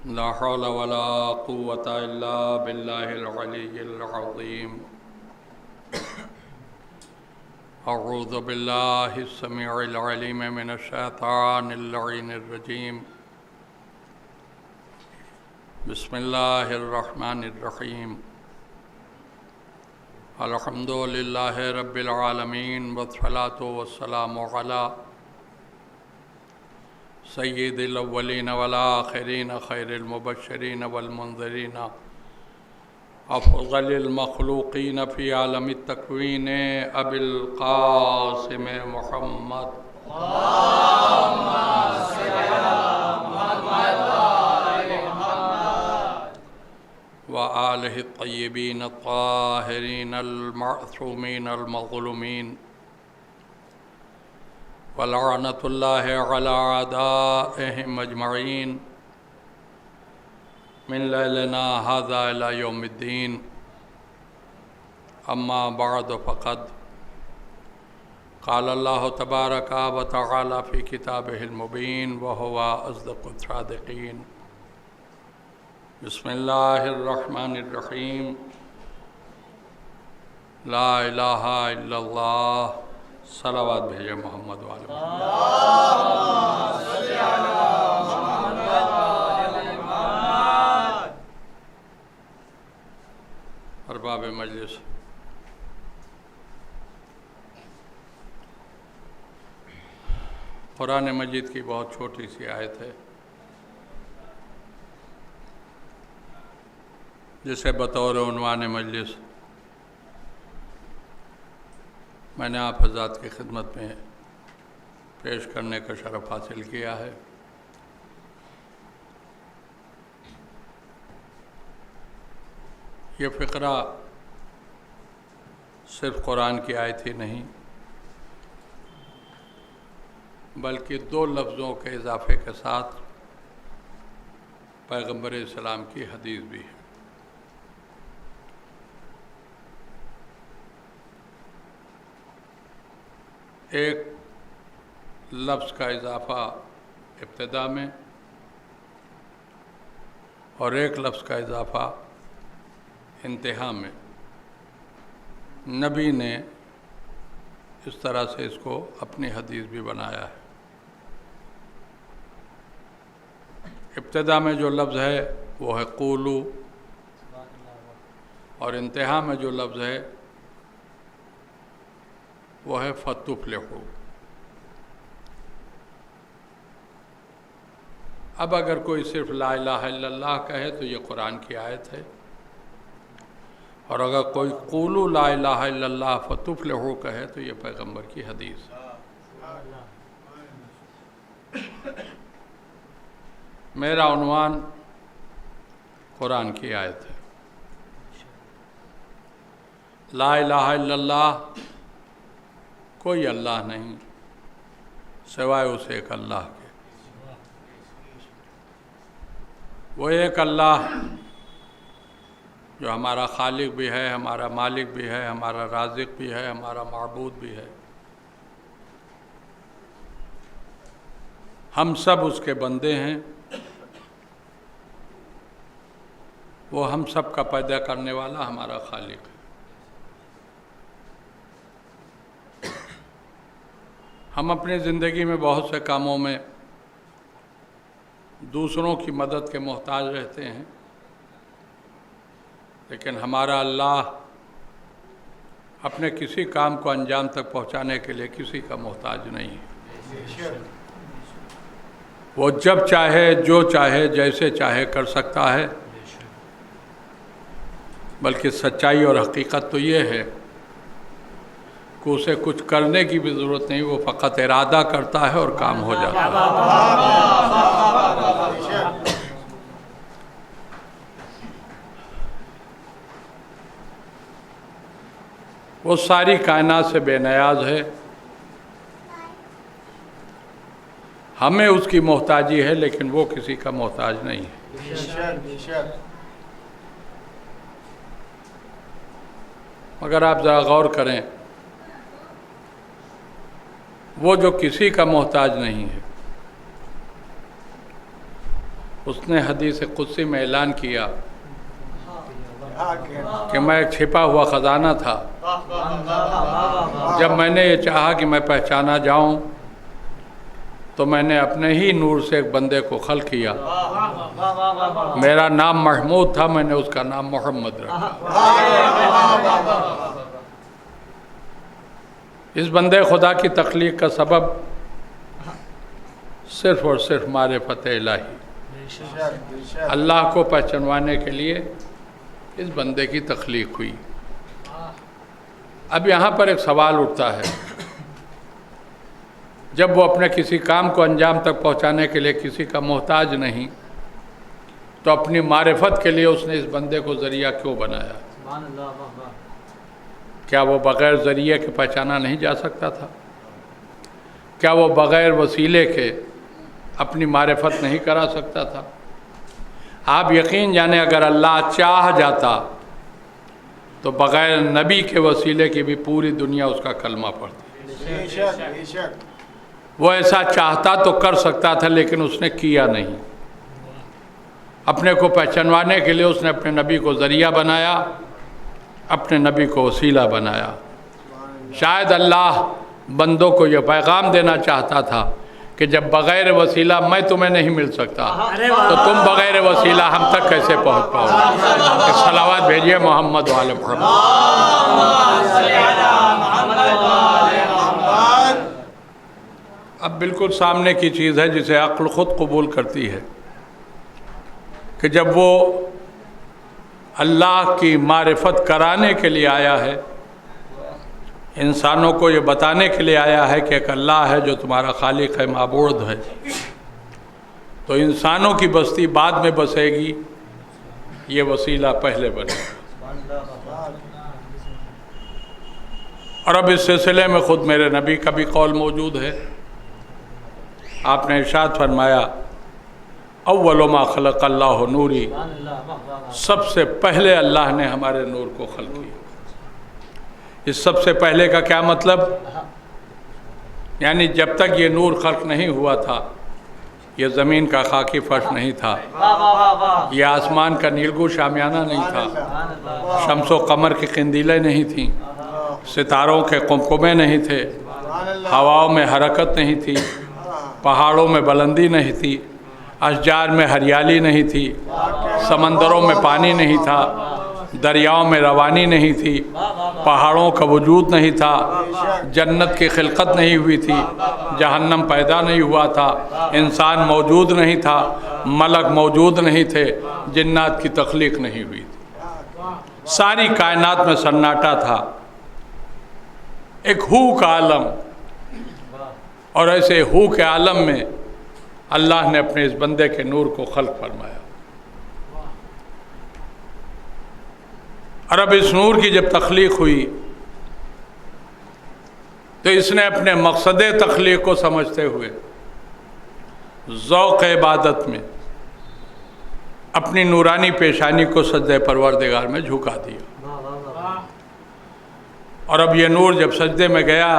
ला हौला वला कुव्वता इल्ला बिल्लाहिल अलिय्यिल अज़ीम। अऊज़ु बिल्लाहिस समीउल अलीम मिनश शैतानिर लईनिर रजीम। बिस्मिल्लाहिर रहमानिर रहीम। अल्हम्दुलिल्लाहि रब्बिल आलमीन वस्सलातु वस्सलामु अला सय्यिदिल अव्वलीन वल आखिरीन खैरिल मुबश्शिरीन वल मुनज़िरीन अफ़ज़लिल मख़लूक़ीन फ़ी आलमित तकवीन अबिल क़ासिम मुहम्मद व आलिहि तय्यबीन ताहिरीन अल मअसूमीन अल मज़लूमीन वलअनतुल्लाहि अला अदाइहिम अजमईन मिन लैलिना हाज़ा इला यौमिद्दीन। अम्मा बअद फ़क़द क़ाल अल्लाहु तबारक व तआला फ़ी किताबिहिल मुबीन व हुवा अस्दक़ुस सादिक़ीन। बिस्मिल्लाहिर रहमानिर रहीम। ला इलाहा इल्लल्लाह। सलावत भेजे मोहम्मद वाले। अरबाब मजलिस, कुरान मजीद की बहुत छोटी सी आयत है जिसे बतौर उन्वान मजलिस मैंने आप हज़रात की खिदमत में पेश करने का शरफ़ हासिल किया है। ये फ़िक्रा सिर्फ़ कुरान की आयत ही नहीं बल्कि दो लफ्ज़ों के इजाफ़े के साथ पैगम्बर इस्लाम की हदीस भी है। एक लफ्ज़ का इजाफ़ा इब्तिदा में और एक लफ्ज़ का इजाफ़ा इंतहा में। नबी ने इस तरह से इसको अपनी हदीस भी बनाया है। इब्तिदा में जो लफ्ज़ है वो है क़ूलू और इंतहा में जो लफ्ज़ है वो है फ़तुफ़्लिहू। अब अगर कोई सिर्फ ला इलाहा इल्लल्लाह कहे तो ये कुरान की आयत है, और अगर कोई क़ूलू ला इलाहा इल्लल्लाह फ़तुफ़्लिहू कहे तो ये पैगम्बर की हदीस है। मेरा उन्वान कुरान की आयत है। ला इलाहा इल्लल्लाह, कोई अल्लाह नहीं सिवाय उस एक अल्लाह के। वो एक अल्लाह जो हमारा खालिक भी है, हमारा मालिक भी है, हमारा राज़िक़ भी है, हमारा माबूद भी है। हम सब उसके बंदे हैं। वो हम सब का पैदा करने वाला हमारा खालिक है। हम अपनी ज़िंदगी में बहुत से कामों में दूसरों की मदद के मोहताज रहते हैं, लेकिन हमारा अल्लाह अपने किसी काम को अंजाम तक पहुंचाने के लिए किसी का मोहताज नहीं है। वो जब चाहे, जो चाहे, जैसे चाहे कर सकता है। बल्कि सच्चाई और हकीकत तो ये है कि उसे कुछ करने की भी ज़रूरत नहीं, वो फ़कत इरादा करता है और काम हो जाता है। वो सारी कायनात से बेनियाज है। हमें उसकी मोहताजी है, लेकिन वो किसी का मोहताज नहीं है। मगर आप ज़रा गौर करें, वो जो किसी का मोहताज नहीं है उसने हदीस कुदसी में ऐलान किया कि मैं एक छिपा हुआ ख़जाना था। जब मैंने ये चाहा कि मैं पहचाना जाऊं तो मैंने अपने ही नूर से एक बंदे को खल्क़ किया। मेरा नाम महमूद था, मैंने उसका नाम मोहम्मद रखा। इस बंदे खुदा की तख्लीक का सबब सिर्फ़ और सिर्फ मारिफत इलाही, अल्लाह को पहचानवाने के लिए इस बंदे की तख्लीक हुई। अब यहाँ पर एक सवाल उठता है, जब वो अपने किसी काम को अंजाम तक पहुँचाने के लिए किसी का मोहताज नहीं, तो अपनी मारिफत के लिए उसने इस बंदे को ज़रिया क्यों बनाया? क्या वो बग़ैर ज़रिए के पहचाना नहीं जा सकता था? क्या वो बग़ैर वसीले के अपनी मारिफत नहीं करा सकता था? आप यकीन जाने, अगर अल्लाह चाह जाता तो बग़ैर नबी के वसीले की भी पूरी दुनिया उसका कलमा पढ़ती। वो ऐसा चाहता तो कर सकता था, लेकिन उसने किया नहीं। अपने को पहचानवाने के लिए उसने अपने नबी को ज़रिया बनाया, अपने नबी को वसीला बनाया। शायद अल्लाह बंदों को यह पैगाम देना चाहता था कि जब बग़ैर वसीला मैं तुम्हें नहीं मिल सकता, तो तुम बग़ैर वसीला हम तक कैसे पहुँच पाओगे? सलावत भेजिए मोहम्मद वाले मोहम्मद। अब बिल्कुल सामने की चीज़ है जिसे अक्ल ख़ुद कबूल करती है कि जब वो अल्लाह की मारिफत कराने के लिए आया है, इंसानों को ये बताने के लिए आया है कि एक अल्लाह है जो तुम्हारा खालिक है, माबूद है, तो इंसानों की बस्ती बाद में बसेगी, ये वसीला पहले बनेगा। और अब इस सिलसिले में ख़ुद मेरे नबी का भी कौल मौजूद है। आपने इरशाद फरमाया, अव्वल मा खलक़ अल्लाहु नूरी, सबसे पहले अल्लाह ने हमारे नूर को खल्क़ किया। इस सबसे पहले का क्या मतलब? यानी जब तक ये नूर खल्क़ नहीं हुआ था, ये ज़मीन का खाकी फर्श नहीं था, ये आसमान का नीलगू शामियाना नहीं था, शम्सो कमर की किंदीलें नहीं थीं, सितारों के कुमकुमे नहीं थे, हवाओं में हरकत नहीं थी, पहाड़ों में बुलंदी नहीं थी, अशजार में हरियाली नहीं थी, समंदरों में पानी नहीं था, दरियाओं में रवानी नहीं थी, पहाड़ों का वजूद नहीं था, जन्नत की खिलकत नहीं हुई थी, जहन्नम पैदा नहीं हुआ था, इंसान मौजूद नहीं था, मलक मौजूद नहीं थे, जिन्नात की तख्लीक नहीं हुई थी। सारी कायनात में सन्नाटा था, एक हू का आलम। और ऐसे हू के आलम में अल्लाह ने अपने इस बंदे के नूर को खल्क़ फरमाया। और अब इस नूर की जब तख्लीक हुई तो इसने अपने मकसद तख्लीक को समझते हुए ज़ौक़ इबादत में अपनी नूरानी पेशानी को सजदे परवरदिगार में झुका दिया। और अब ये नूर जब सजदे में गया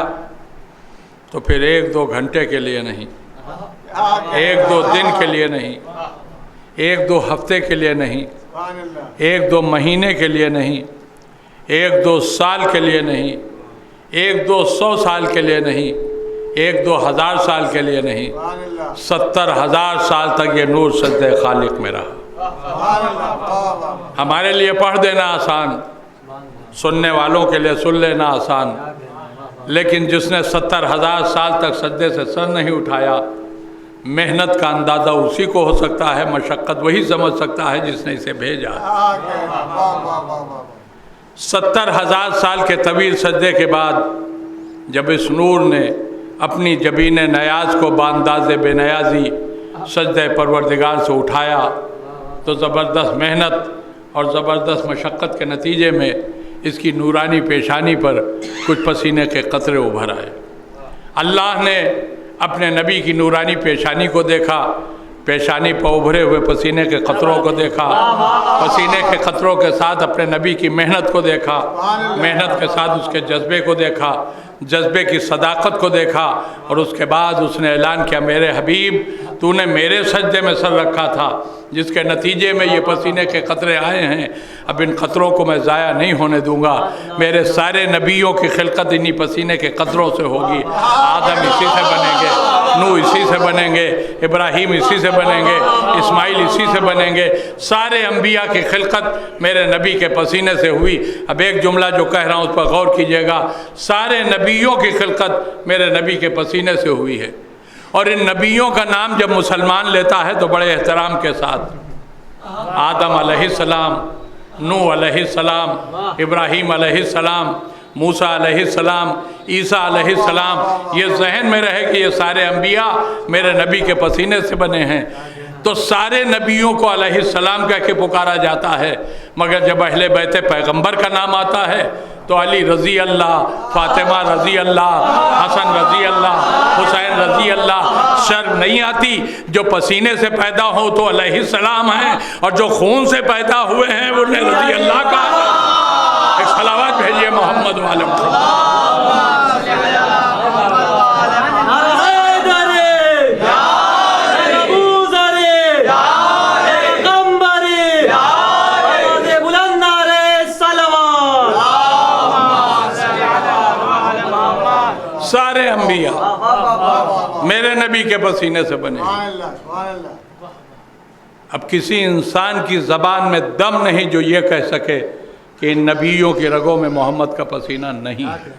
तो फिर 1-2 घंटे के लिए नहीं, 1-2 दिन के लिए नहीं, 1-2 हफ्ते के लिए नहीं, 1-2 महीने के लिए नहीं, 1-2 साल के लिए नहीं, 1-2 100 साल के लिए नहीं, 1-2 हज़ार साल के लिए नहीं, 70,000 साल तक ये नूर सजदे खालिक में रहा। हमारे लिए पढ़ देना आसान, सुनने वालों के लिए सुन लेना आसान, लेकिन जिसने 70,000 साल तक सजदे से सर नहीं उठाया, मेहनत का अंदाज़ा उसी को हो सकता है, मशक्क़त वही समझ सकता है जिसने इसे भेजा। 70,000 साल के तवील सजदे के बाद जब इस नूर ने अपनी जबीन नयाज को बांदाज़ बेनयाजी सजदे परवरदिगार से उठाया तो ज़बरदस्त मेहनत और ज़बरदस्त मशक्क़त के नतीजे में इसकी नूरानी पेशानी पर कुछ पसीने के कतरे उभर आए। अल्लाह ने अपने नबी की नूरानी पेशानी को देखा, पेशानी पर उभरे हुए पसीने के कतरों को देखा, पसीने के कतरों के साथ अपने नबी की मेहनत को देखा, मेहनत के साथ उसके जज्बे को देखा, जज्बे की सदाकत को देखा और उसके बाद उसने ऐलान किया, मेरे हबीब तूने मेरे सजदे में सर रखा था, जिसके नतीजे में ये पसीने के कतरे आए हैं, अब इन कतरों को मैं ज़ाया नहीं होने दूंगा। मेरे सारे नबियों की खिलकत इन्हीं पसीने के कतरों से होगी। आदम इसी से बनेंगे, नूह इसी से बनेंगे, इब्राहीम इसी से बनेंगे, इस्माइल इसी से बनेंगे। सारे अम्बिया की खिलकत मेरे नबी के पसीने से हुई। अब एक जुमला जो कह रहा हूँ उस पर गौर कीजिएगा, सारे नबियों की खिलकत मेरे नबी के पसीने से हुई है। और इन नबियों का नाम जब मुसलमान लेता है तो बड़े एहतराम के साथ, आदम अलैहिस्सलाम, नूह अलैहिस्सलाम, इब्राहीम अलैहिस्सलाम, मूसा अलैहिस्सलाम, ईसा अलैहिस्सलाम, ये जहन में रहे कि ये सारे अम्बिया मेरे नबी के पसीने से बने हैं। तो सारे नबियों को अलैहिस्सलाम कह के पुकारा जाता है, मगर जब अहले बैत पैगंबर का नाम आता है तो अली रज़ी अल्लाह, फातिमा रज़ी अल्लाह, हसन रज़ी अल्लाह, हुसैन रज़ी अल्लाह, शर्म नहीं आती। जो पसीने से पैदा हो तो अलैहिस्सलाम हैं, और जो खून से पैदा हुए हैं उन्हें रज़ी अल्लाह का। एक सलावत भेजिए मोहम्मद वाले मोहम्मद। सारे अम्बिया मेरे नबी के पसीने से बने। अब किसी इंसान की ज़बान में दम नहीं जो ये कह सके कि इन नबियों की रगों में मोहम्मद का पसीना नहीं है।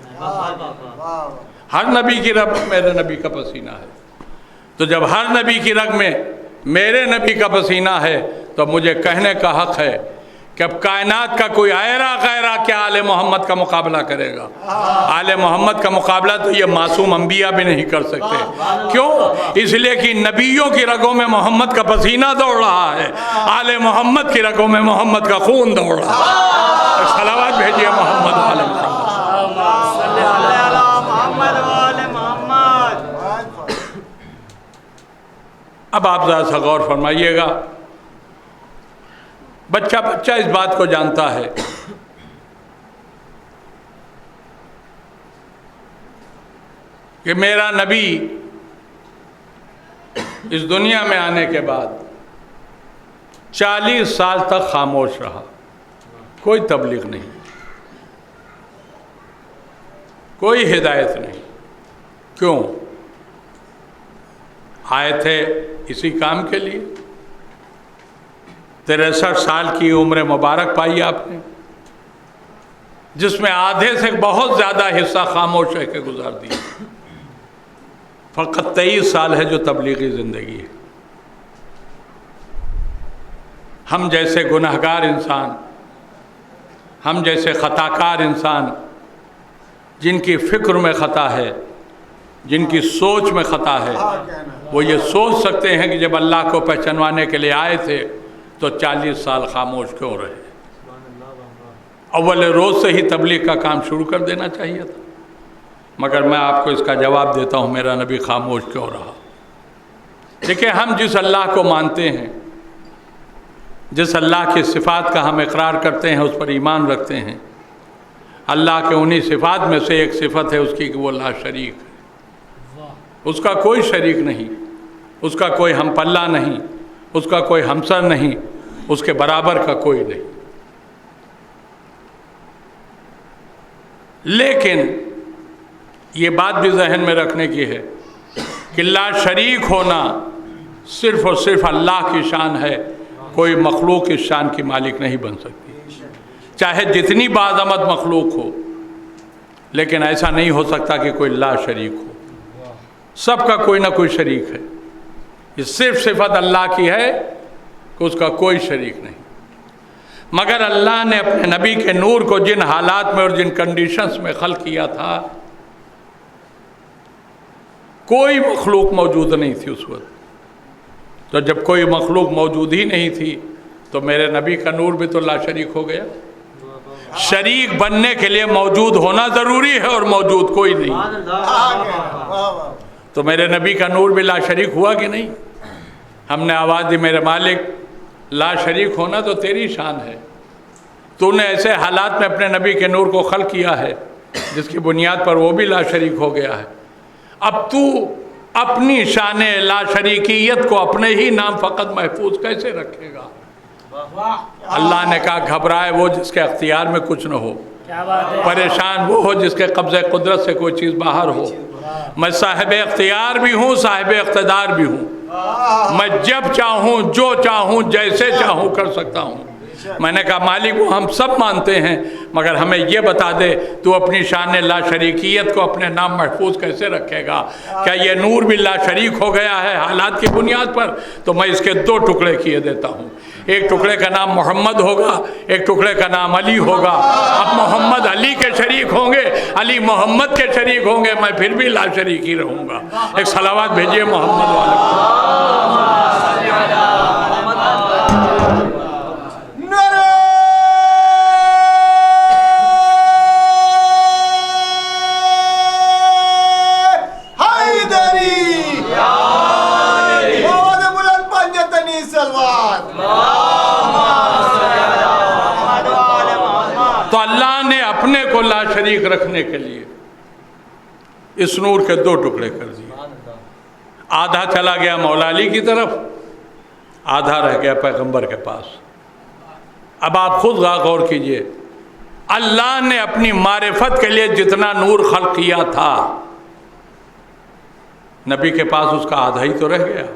हर नबी की रग में मेरे नबी का पसीना है। तो जब हर नबी की रग में मेरे नबी का पसीना है तो मुझे कहने का हक है कि अब कायनात का कोई आयरा गैरा क्या आले मोहम्मद का मुकाबला करेगा। आले मोहम्मद का मुकाबला तो ये मासूम अम्बिया भी नहीं कर सकते। क्यों? इसलिए कि नबियों की रगों में मोहम्मद का पसीना दौड़ रहा है, आले मोहम्मद की रगों में मोहम्मद का खून दौड़ रहा है। सलावत भेजिए मोहम्मद वाले मोहम्मद। अब आप ज़रा सा गौर फरमाइएगा, बच्चा बच्चा इस बात को जानता है कि मेरा नबी इस दुनिया में आने के बाद 40 साल तक खामोश रहा, कोई तबलीग नहीं, कोई हिदायत नहीं। क्यों? आए थे इसी काम के लिए। 63 साल की उम्र मुबारक पाई आपने, जिसमें आधे से बहुत ज़्यादा हिस्सा खामोश रह के गुजार दिया। फ़कत 23 साल है जो तबलीगी ज़िंदगी है। हम जैसे गुनहगार इंसान, हम जैसे ख़ताकार इंसान, जिनकी फ़िक्र में ख़ता है, जिनकी सोच में ख़ता है, वो ये सोच सकते हैं कि जब अल्लाह को पहचानवाने के लिए आए थे तो 40 साल खामोश क्यों रहे। अव्वल रोज़ से ही तबलीग का काम शुरू कर देना चाहिए था। मगर मैं आपको इसका जवाब देता हूँ, मेरा नबी खामोश क्यों रहा। देखिए, हम जिस अल्लाह को मानते हैं, जिस अल्लाह की सिफ़ात का हम इकरार करते हैं, उस पर ईमान रखते हैं, अल्लाह के उन्हीं सिफ़ात में से एक सिफ़त है उसकी कि वो ला शरीक है। उसका कोई शरीक नहीं, उसका कोई हम पल्ला नहीं, उसका कोई हमसर नहीं, उसके बराबर का कोई नहीं। लेकिन ये बात भी जहन में रखने की है कि ला शरीक होना सिर्फ़ और सिर्फ अल्लाह की शान है, कोई मखलूक इस शान की मालिक नहीं बन सकती, चाहे जितनी बाज़मत मखलूक हो। लेकिन ऐसा नहीं हो सकता कि कोई ला शरीक हो। सबका कोई ना कोई शरीक है। ये सिर्फ सिफत अल्लाह की है कि उसका कोई शरीक नहीं। मगर अल्लाह ने अपने नबी के नूर को जिन हालात में और जिन कंडीशंस में खल्क किया था, कोई मखलूक मौजूद नहीं थी उस वक्त। तो जब कोई मखलूक मौजूद ही नहीं थी तो मेरे नबी का नूर भी तो लाशरीक हो गया। शरीक बनने के लिए मौजूद होना ज़रूरी है और मौजूद कोई नहीं। तो मेरे नबी का नूर भी लाशरीक हुआ कि नहीं? हमने आवाज़ दी, मेरे मालिक लाशरीक होना तो तेरी शान है, तूने ऐसे हालात में अपने नबी के नूर को खल्क किया है जिसकी बुनियाद पर वो भी ला शरीक हो गया है। अब तू अपनी शान ला शरीकियत को अपने ही नाम फ़कत महफूज कैसे रखेगा? अल्लाह ने कहा घबराए वो जिसके अख्तियार में कुछ न हो, परेशान वो हो जिसके कब्ज़े कुदरत से कोई चीज़ बाहर हो। मैं साहिब अख्तियार भी हूँ, साहिब इक़्तिदार भी हूँ। मैं जब चाहूँ, जो चाहूँ, जैसे चाहूँ कर सकता हूँ। मैंने कहा मालिक वो हम सब मानते हैं, मगर हमें ये बता दे तू अपनी शान ला शरीकियत को अपने नाम महफूज कैसे रखेगा? क्या ये नूर भी ला शरीक हो गया है हालात की बुनियाद पर? तो मैं इसके दो टुकड़े किए देता हूँ। एक टुकड़े का नाम मोहम्मद होगा, एक टुकड़े का नाम अली होगा। अब मोहम्मद अली के शरीक होंगे, अली मोहम्मद के शरीक होंगे, मैं फिर भी ला शरीक ही रहूँगा। एक सलावत भेजिए मोहम्मद वाले। तो अल्लाह ने अपने को ला शरीक रखने के लिए इस नूर के दो टुकड़े कर दिए। आधा चला गया मौला अली की तरफ, आधा रह गया पैगंबर के पास। अब आप खुद गौर कीजिए, अल्लाह ने अपनी मारिफत के लिए जितना नूर खल्क किया था, नबी के पास उसका आधा ही तो रह गया।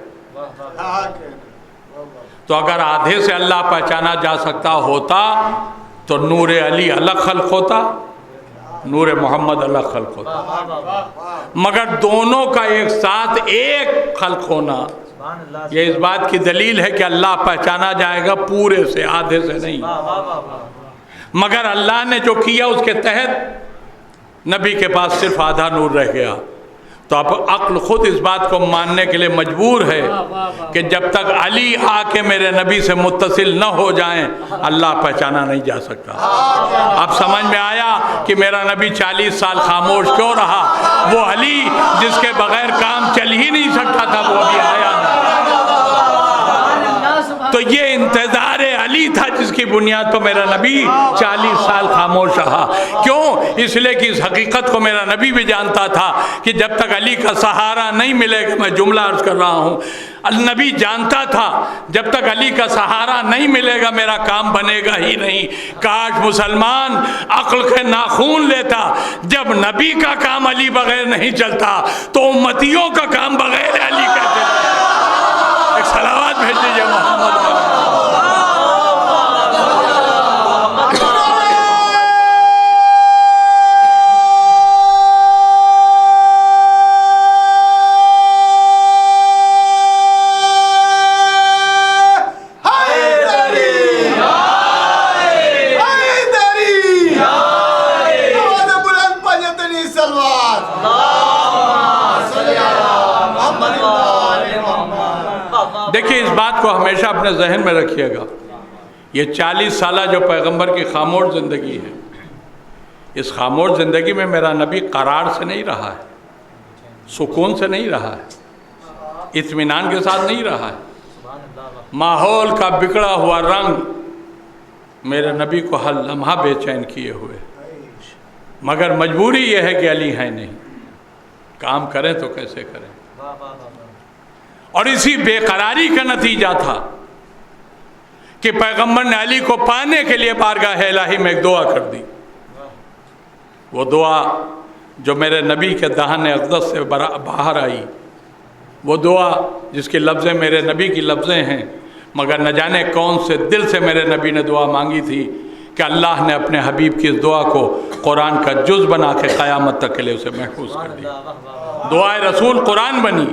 तो अगर आधे से अल्लाह पहचाना जा सकता होता तो नूर अली अलग खल्क होता, नूर मोहम्मद अलग खल्क होता। मगर दोनों का एक साथ एक खल्क होना, यह इस बात की दलील है कि अल्लाह पहचाना जाएगा पूरे से, आधे से नहीं। मगर अल्लाह ने जो किया उसके तहत नबी के पास सिर्फ आधा नूर रह गया। तो अब अक्ल खुद इस बात को मानने के लिए मजबूर है कि जब तक अली आके मेरे नबी से मुत्तसिल न हो जाएं, अल्लाह पहचाना नहीं जा सकता। अब समझ में आया कि मेरा नबी 40 साल खामोश क्यों रहा? वो अली जिसके बगैर काम चल ही नहीं सकता था, वो भी आया। तो ये इंतज़ार अली था जिसकी बुनियाद पर मेरा नबी 40 साल खामोश रहा। क्यों? इसलिए कि इस हकीकत को मेरा नबी भी जानता था कि जब तक अली का सहारा नहीं मिलेगा, मैं जुमला अर्ज कर रहा हूँ, नबी जानता था जब तक अली का सहारा नहीं मिलेगा मेरा काम बनेगा ही नहीं। काश मुसलमान अक्ल के नाखून लेता, जब नबी का काम अली बगैर नहीं चलता तो उम्मतियों का काम बगैर अली का चलता। एक सलावत भेज दीजिए मोहम्मद। देखिए इस बात को हमेशा अपने जहन में रखिएगा, ये 40 साल जो पैगंबर की खामोश ज़िंदगी है, इस खामोश ज़िंदगी में मेरा नबी करार से नहीं रहा है, सुकून से नहीं रहा है, इत्मीनान के साथ नहीं रहा है। माहौल का बिगड़ा हुआ रंग मेरे नबी को हर लम्हा बेचैन किए हुए। मगर मजबूरी यह है कि अली है नहीं, काम करें तो कैसे करें। और इसी बेकरारी का नतीजा था कि पैगंबर ने अली को पाने के लिए बारगाह इलाही में एक दुआ कर दी। वो दुआ जो मेरे नबी के दहाने अक़दस से बाहर आई, वो दुआ जिसकी लफ्ज़ें मेरे नबी की लफ्ज़ें हैं, मगर न जाने कौन से दिल से मेरे नबी ने दुआ मांगी थी कि अल्लाह ने अपने हबीब की इस दुआ को कुरान का जुज़ बना के क़यामत तक के लिए उसे महफूज कर दिया। दुआए रसूल कुरान बनी।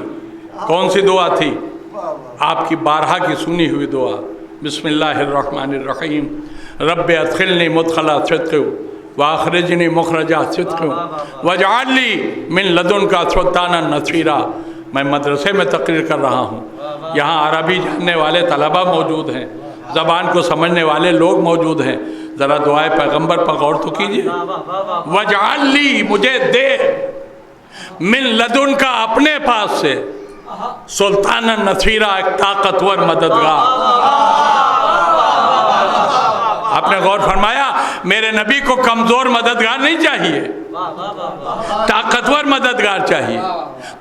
कौन सी दुआ थी? आपकी बारहा की सुनी हुई दुआ, बिस्मिल्लाहिर्रहमानिर्रहीम, रब्बि अदखिलनी मुदखला सिद्क़ व अखरिजनी मुखरजा सिद्क़ वजअलनी मिन लदुनका सुल्तानन नसीरा। मैं मदरसे में तकरीर कर रहा हूँ, यहाँ अरबी जानने वाले तलबा मौजूद हैं, ज़बान को समझने वाले लोग मौजूद हैं। ज़रा दुआए पैगंबर पर गौर तो कीजिए। वजअलनी, मुझे दे, मिन लदुनका, अपने पास से, सुल्तान नसीरा, एक ताकतवर मददगार। आपने गौर फरमाया, मेरे नबी को कमजोर मददगार नहीं चाहिए, ताकतवर मददगार चाहिए।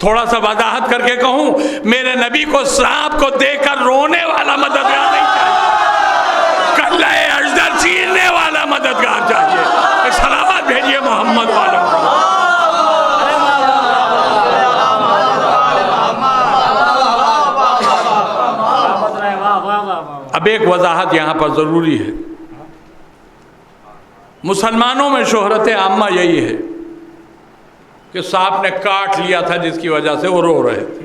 थोड़ा सा वजाहत करके कहूं, मेरे नबी को सांप को देखकर रोने वाला मददगार नहीं चाहिए, कल्ले अजदर चीरने वाला मददगार चाहिए। सलावत भेजिए मोहम्मद वालों को। अब एक वजाहत यहाँ पर ज़रूरी है। मुसलमानों में शोहरत आम्मा यही है कि सांप ने काट लिया था, जिसकी वजह से वो रो रहे थे।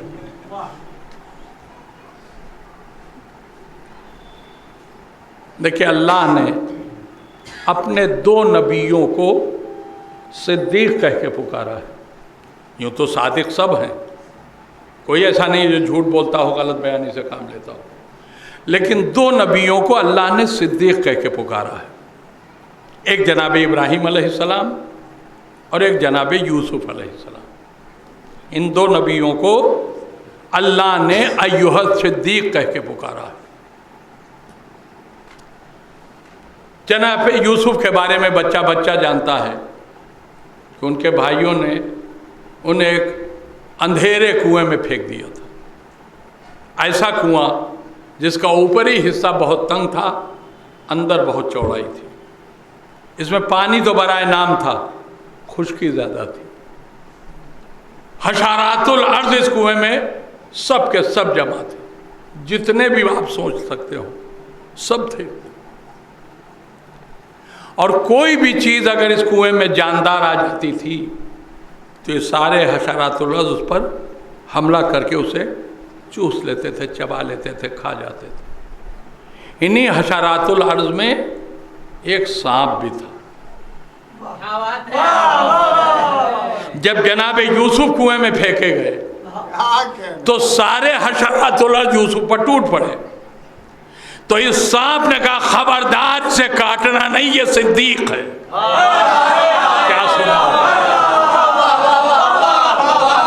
देखिए, अल्लाह ने अपने 2 नबियों को सिद्दीक कह के पुकारा है। यूँ तो सादिक सब हैं, कोई ऐसा नहीं जो झूठ बोलता हो, गलत बयानी से काम लेता हो, लेकिन 2 नबियों को अल्लाह ने सिद्दीक कह के पुकारा है। एक जनाब इब्राहीम अलैहिस्सलाम और एक जनाब यूसुफ अलैहिस्सलाम। इन 2 नबियों को अल्लाह ने अय्युहल सिद्दीक कह के पुकारा है। जनाब यूसुफ के बारे में बच्चा बच्चा जानता है कि उनके भाइयों ने उन्हें एक अंधेरे कुएं में फेंक दिया था। ऐसा कुआं जिसका ऊपरी हिस्सा बहुत तंग था, अंदर बहुत चौड़ाई थी। इसमें पानी तो बराए नाम था, खुश्की ज़्यादा थी। हशारातुल अर्ज़ इस कुएं में सब के सब जमा थे, जितने भी आप सोच सकते हो सब थे। और कोई भी चीज़ अगर इस कुएं में जानदार आ जाती थी तो ये सारे हशारातुल अर्ज़ उस पर हमला करके उसे चूस लेते थे, चबा लेते थे, खा जाते थे। इन्हीं हशारातुल अर्ज़ में एक सांप भी था। जब जनाब यूसुफ कुएं में फेंके गए तो सारे हशारातुल अर्ज़ यूसुफ पर टूट पड़े। तो इस सांप ने कहा, खबरदार से काटना नहीं, ये सिद्दीक है। क्या सुना?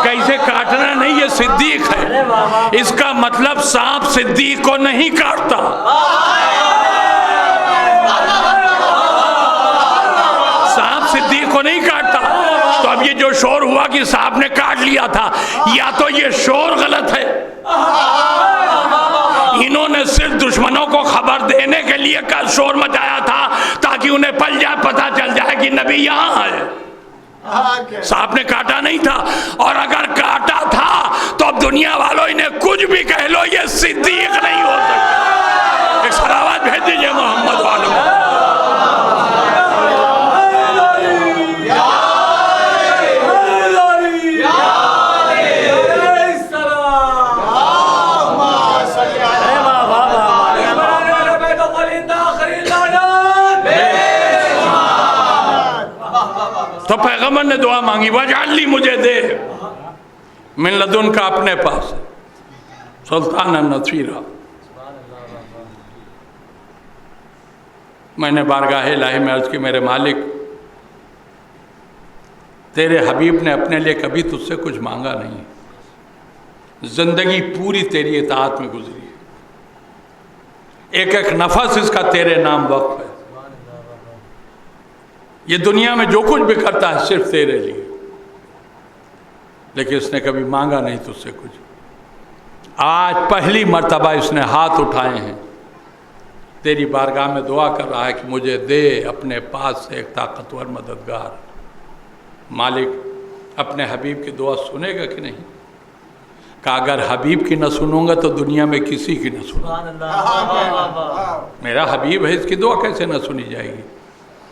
कैसे काटना नहीं, ये सिद्दीक है। इसका मतलब सांप सिद्दीक को नहीं काटता। सांप सिद्दीक को नहीं काटता। तो अब ये जो शोर हुआ कि सांप ने काट लिया था, या तो ये शोर गलत है, इन्होंने सिर्फ दुश्मनों को खबर देने के लिए कल शोर मचाया था ताकि उन्हें पता चल जाए कि नबी यहाँ है। सांप ने काटा नहीं था, और अगर काटा था तो अब दुनिया वालों इन्हें कुछ भी कह लो, ये सिद्दीक नहीं हो सकता। एक सलावत भेज दीजिए मोहम्मद वालों। तो पैगंबर ने दुआ मांगी, वजअली, मुझे दे मिन लदुन का अपने पास सुल्तान नसीरा। मैंने बारगाह इलाही में अर्ज की, मेरे मालिक, तेरे हबीब ने अपने लिए कभी तुझसे कुछ मांगा नहीं, जिंदगी पूरी तेरी इताअत में गुजरी है, एक एक नफस इसका तेरे नाम वक्फ है। ये दुनिया में जो कुछ भी करता है सिर्फ तेरे लिए, लेकिन इसने कभी मांगा नहीं तुझसे कुछ। आज पहली मर्तबा इसने हाथ उठाए हैं, तेरी बारगाह में दुआ कर रहा है कि मुझे दे अपने पास से एक ताकतवर मददगार। मालिक अपने हबीब की दुआ सुनेगा कि नहीं? कहा, अगर हबीब की न सुनूंगा तो दुनिया में किसी की न सुनूंगा। मेरा हबीब है, इसकी दुआ कैसे न सुनी जाएगी?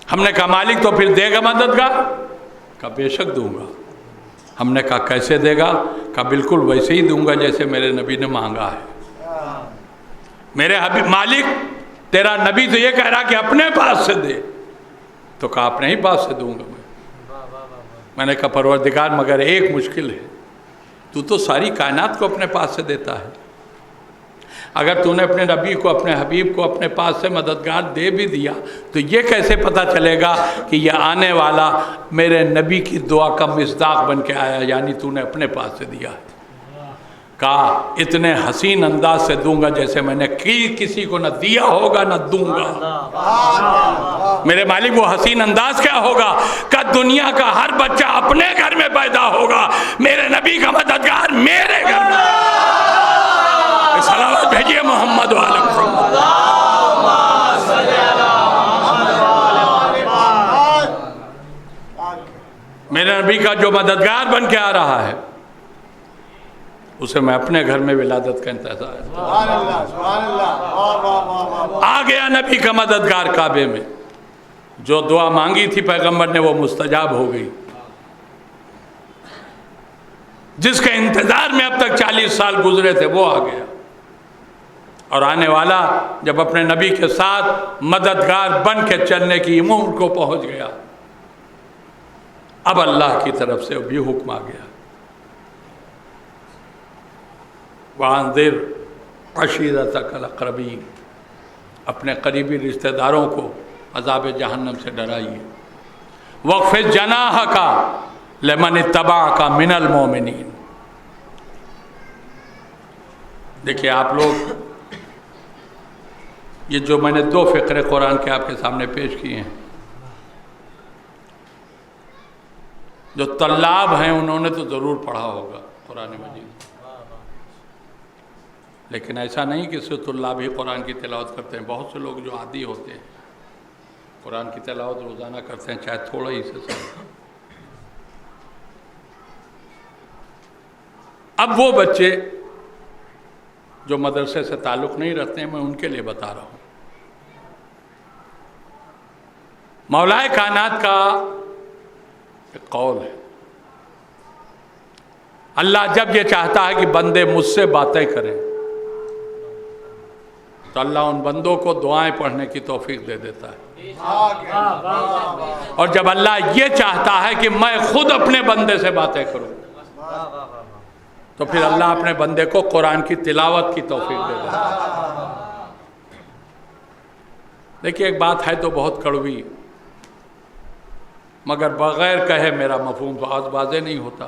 हमने कहा, मालिक तो फिर देगा मददगार? कहा, बेशक दूंगा। हमने कहा, कैसे देगा? कहा, बिल्कुल वैसे ही दूंगा जैसे मेरे नबी ने मांगा है। मेरे हबीब, मालिक तेरा नबी तो ये कह रहा कि अपने पास से दे, तो कहा अपने ही पास से दूंगा मैंने कहा, परवरदिगार मगर एक मुश्किल है, तू तो सारी कायनात को अपने पास से देता है। अगर तूने अपने नबी को, अपने हबीब को अपने पास से मददगार दे भी दिया तो ये कैसे पता चलेगा कि यह आने वाला मेरे नबी की दुआ का मिस्दाक बन के आया, यानी तूने अपने पास से दिया है। कहा इतने हसीन अंदाज से दूंगा जैसे मैंने किसी को न दिया होगा न दूंगा। मेरे मालिक वो हसीन अंदाज क्या होगा कि दुनिया का हर बच्चा अपने घर में पैदा होगा, मेरे नबी का मददगार मेरे घर में। सलावत भेजिए मोहम्मद वाले मोहम्मद। मेरे नबी का जो मददगार बन के आ रहा है उसे मैं अपने घर में विलादत का इंतजार। आ गया नबी का मददगार काबे में। जो दुआ मांगी थी पैगंबर ने वो मुस्तजाब हो गई। जिसके इंतजार में अब तक 40 साल गुजरे थे वो आ गया, और आने वाला जब अपने नबी के साथ मददगार बन के चलने की उम्र को पहुंच गया, अब अल्लाह की तरफ से भी हुक्म आ गया, वांदिर अशीरतकल अक़रबीन, अपने करीबी रिश्तेदारों को अज़ाब जहन्नम से डराइए। वक़्फ़िज़ जनाहका लिमन इत्तबअका मिनल मोमिनीन। देखिए आप लोग, ये जो मैंने 2 फ़िक्रे कुरान के आपके सामने पेश किए हैं, जो तल्लाब हैं उन्होंने तो ज़रूर पढ़ा होगा कुरान मजीद, लेकिन ऐसा नहीं कि सिर्फ तुल्लाब ही कुरान की तिलावत करते हैं। बहुत से लोग जो आदी होते हैं कुरान की तिलावत रोज़ाना करते हैं, चाहे थोड़ा ही से सही। अब वो बच्चे जो मदरसे से ताल्लुक़ नहीं रखते हैं, मैं उनके लिए बता रहा हूँ। मौलाए कायनात का एक कौल है, अल्लाह जब ये चाहता है कि बंदे मुझसे बातें करें तो अल्लाह उन बंदों को दुआएं पढ़ने की तौफीक दे देता है। और जब अल्लाह ये चाहता है कि मैं खुद अपने बंदे से बातें करूं तो फिर अल्लाह अपने बंदे को कुरान की तिलावत की तौफीक दे देता है। देखिए एक बात है तो बहुत कड़वी, मगर बगैर कहे मेरा मफहूम तो आज वाज़ेह नहीं होता।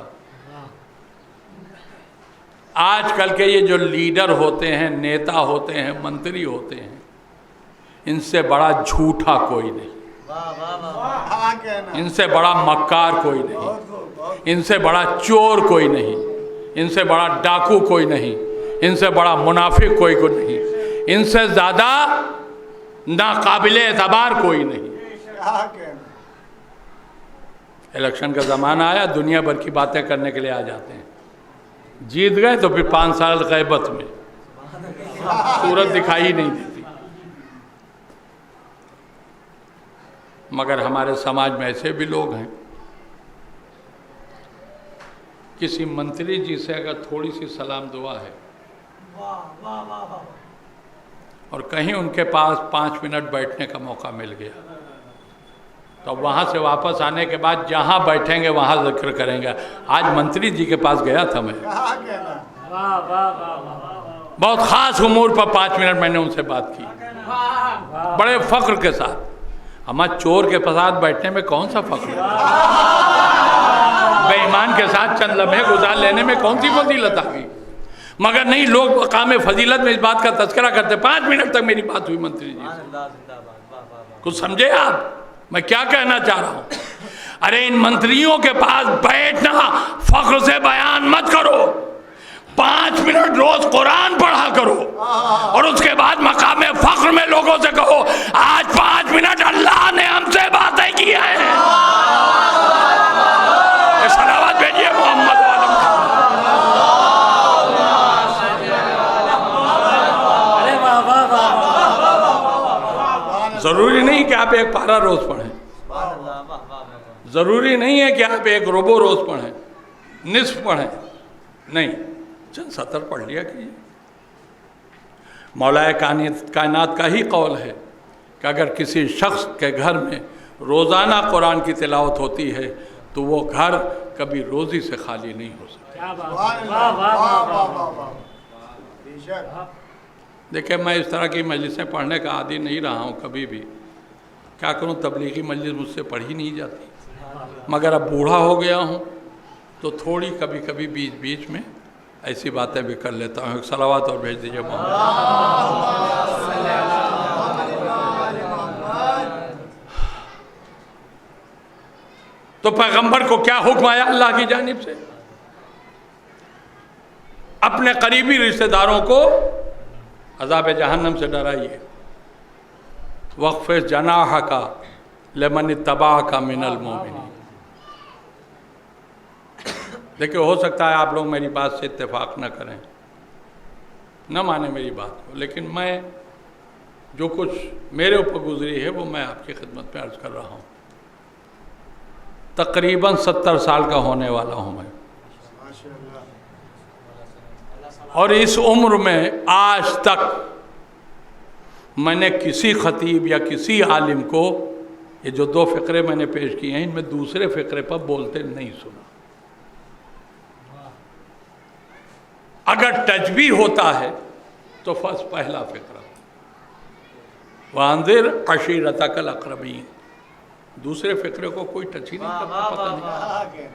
आजकल के ये जो लीडर होते हैं, नेता होते हैं, मंत्री होते हैं, इनसे बड़ा झूठा कोई नहीं, इनसे बड़ा मक्कार कोई नहीं, इनसे बड़ा चोर कोई नहीं, इनसे बड़ा डाकू कोई नहीं, इनसे बड़ा मुनाफिक कोई नहीं, इनसे ज़्यादा नाकाबिले एतबार कोई नहीं। इलेक्शन का ज़माना आया, दुनिया भर की बातें करने के लिए आ जाते हैं, जीत गए तो फिर 5 साल ग़ैबत में, सूरत दिखाई नहीं देती। मगर हमारे समाज में ऐसे भी लोग हैं, किसी मंत्री जी से अगर थोड़ी सी सलाम दुआ है और कहीं उनके पास 5 मिनट बैठने का मौका मिल गया तो वहाँ से वापस आने के बाद जहाँ बैठेंगे वहाँ जिक्र करेंगे, आज मंत्री जी के पास गया था मैं, बहुत ख़ास उमूर पर 5 मिनट मैंने उनसे बात की, बड़े फ़ख्र के साथ। हमारे चोर के साथ बैठने में कौन सा फ़ख्र है? बेईमान के साथ चंद लम्हे गुजार लेने में कौन सी फजीलत आ गई? मगर नहीं, लोग मकाम फजीलत में इस बात का तज़किरा करते। 5 मिनट तक मेरी बात हुई मंत्री जी से। कुछ समझे आप मैं क्या कहना चाह रहा हूँ? अरे इन मंत्रियों के पास बैठना फख्र से बयान मत करो, 5 मिनट रोज कुरान पढ़ा करो और उसके बाद मकाम फख्र में लोगों से कहो आज 5 मिनट अल्लाह ने हमसे बातें की हैं। सलावत भेजिए मोहम्मद वाले। जरूरी नहीं कि आप एक पारा रोज पढ़ें, जरूरी नहीं है कि आप एक रुबो रोज पढ़ें, निस्फ पढ़ें, नहीं, चंद सतर पढ़ लिया कीजिए। मौलाए कायनात का ही कौल है कि अगर किसी शख्स के घर में रोज़ाना कुरान की तिलावत होती है तो वो घर कभी रोज़ी से खाली नहीं हो सकता। देखिए मैं इस तरह की मजलिसें पढ़ने का आदी नहीं रहा हूँ कभी भी, क्या करूँ, तबलीगी मजलिस मुझसे पढ़ी नहीं जाती। मगर अब बूढ़ा हो गया हूँ तो थोड़ी कभी कभी बीच बीच में ऐसी बातें भी कर लेता हूँ। एक सलावत और भेज दीजिए मोहम्मद। तो पैगंबर को क्या हुक्म आया अल्लाह की जानिब से? अपने करीबी रिश्तेदारों को अज़ाब जहन्नम से डराइए। वक़्फ़ जनाह का लिमन इत्तबा का मिनल मोमिनीन। देखिए, हो सकता है आप लोग मेरी बात से इत्तेफाक न करें, न माने मेरी बात को, लेकिन मैं जो कुछ मेरे ऊपर गुजरी है वो मैं आपकी खिदमत में अर्ज़ कर रहा हूँ। तकरीबन 70 साल का होने वाला हूँ मैं, और इस उम्र में आज तक मैंने किसी खतीब या किसी आलिम को ये जो 2 फ़िक्रे मैंने पेश किए हैं इनमें दूसरे फ़िक्रे पर बोलते नहीं सुना। अगर तजबी होता है तो फर्स्ट पहला फ़िक्रा वांदिर अशीरतकल अक़रबीन, दूसरे फ़िक्रे को कोई टच ही नहीं करता, पता नहीं,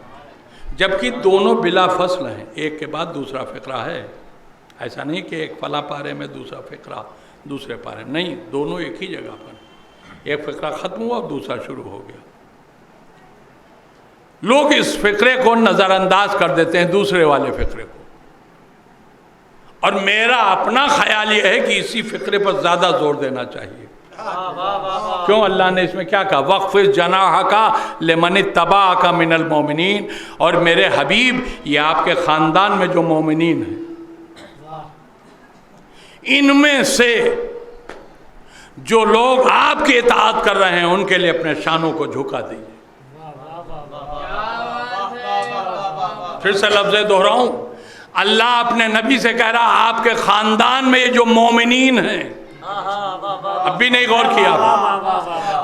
जबकि दोनों बिला फसल हैं, एक के बाद दूसरा फ़िक्रा है। ऐसा नहीं कि एक फला पारे में दूसरा फ़िक्रा दूसरे पारे, नहीं, दोनों एक ही जगह पर, एक फ़िक्रा ख़त्म हुआ और दूसरा शुरू हो गया। लोग इस फ़िक्रे को नज़रअंदाज कर देते हैं, दूसरे वाले फ़िक्रे को, और मेरा अपना ख्याल ये है कि इसी फ़िक्रे पर ज़्यादा जोर देना चाहिए। क्यों? अल्लाह ने इसमें क्या कहा? वक़्फ़ जनाह का लिमन इत्तबा का मिनल मोमिनीन। और मेरे हबीब, ये आपके ख़ानदान में जो मोमिनीन हैं इनमें से जो लोग आपकी इताअत कर रहे हैं उनके लिए अपने शानों को झुका दीजिए। फिर से लफ्ज़ दोहराऊं, अल्लाह अपने नबी से कह रहा आपके ख़ानदान में ये जो मोमिनीन हैं, अब भी नहीं गौर किया?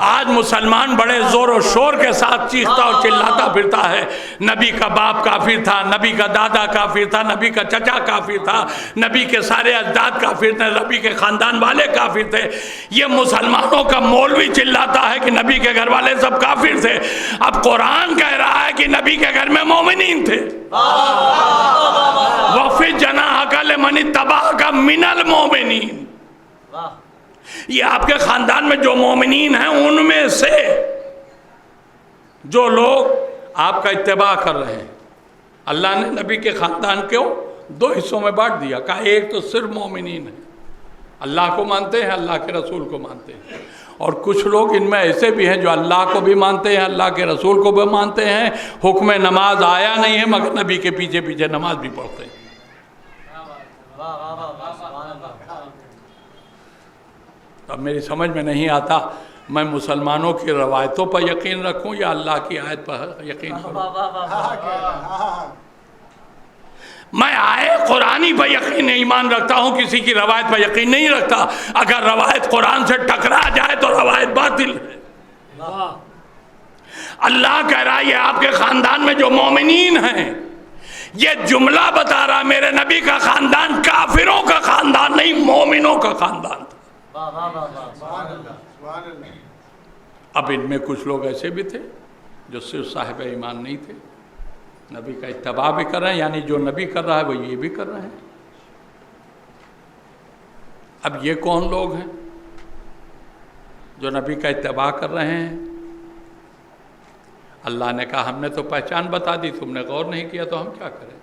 आज मुसलमान बड़े जोर और शोर के साथ चीखता और चिल्लाता फिरता है, नबी का बाप काफिर था, नबी का दादा काफिर था, नबी का चचा काफिर था, नबी के सारे अजदाद काफिर थे, नबी के खानदान वाले काफिर थे। ये मुसलमानों का मौलवी चिल्लाता है कि नबी के घर वाले सब काफिर थे। अब कुरान कह रहा है कि नबी के घर में मोमिनीन थे। वफ़ी जनाह का लिमन इत्तबा का मिनल मोमिनीन, ये आपके ख़ानदान में जो मोमिनीन हैं उनमें से जो लोग आपका इत्तिबा कर रहे हैं। अल्लाह ने नबी के ख़ानदान को 2 हिस्सों में बांट दिया। कहा एक तो सिर्फ मोमिनीन है, अल्लाह को मानते हैं, अल्लाह के रसूल को मानते हैं, और कुछ लोग इनमें ऐसे भी हैं जो अल्लाह को भी मानते हैं, अल्लाह के रसूल को भी मानते हैं, हुक्म नमाज आया नहीं है मगर नबी के पीछे पीछे नमाज भी पढ़ते हैं। अब मेरी समझ में नहीं आता मैं मुसलमानों की रवायतों पर यकीन रखूं या अल्लाह की आयत पर यकीन करूं। मैं आए कुरानी पर यकीन ईमान रखता हूं, किसी की रवायत पर यकीन नहीं रखता। अगर रवायत कुरान से टकरा जाए तो रवायत बातिल है। अल्लाह कह रहा है ये आपके ख़ानदान में जो मोमिनीन हैं, ये जुमला बता रहा मेरे नबी का ख़ानदान काफिरों का ख़ानदान नहीं, मोमिनों का ख़ानदान था। अब इनमें कुछ लोग ऐसे भी थे जो सिर्फ साहिब ईमान नहीं थे, नबी का इत्तबा भी कर रहे हैं, यानी जो नबी कर रहा है वो ये भी कर रहे हैं। अब ये कौन लोग हैं जो नबी का इत्तबा कर रहे हैं? अल्लाह ने कहा हमने तो पहचान बता दी, तुमने गौर नहीं किया तो हम क्या करें?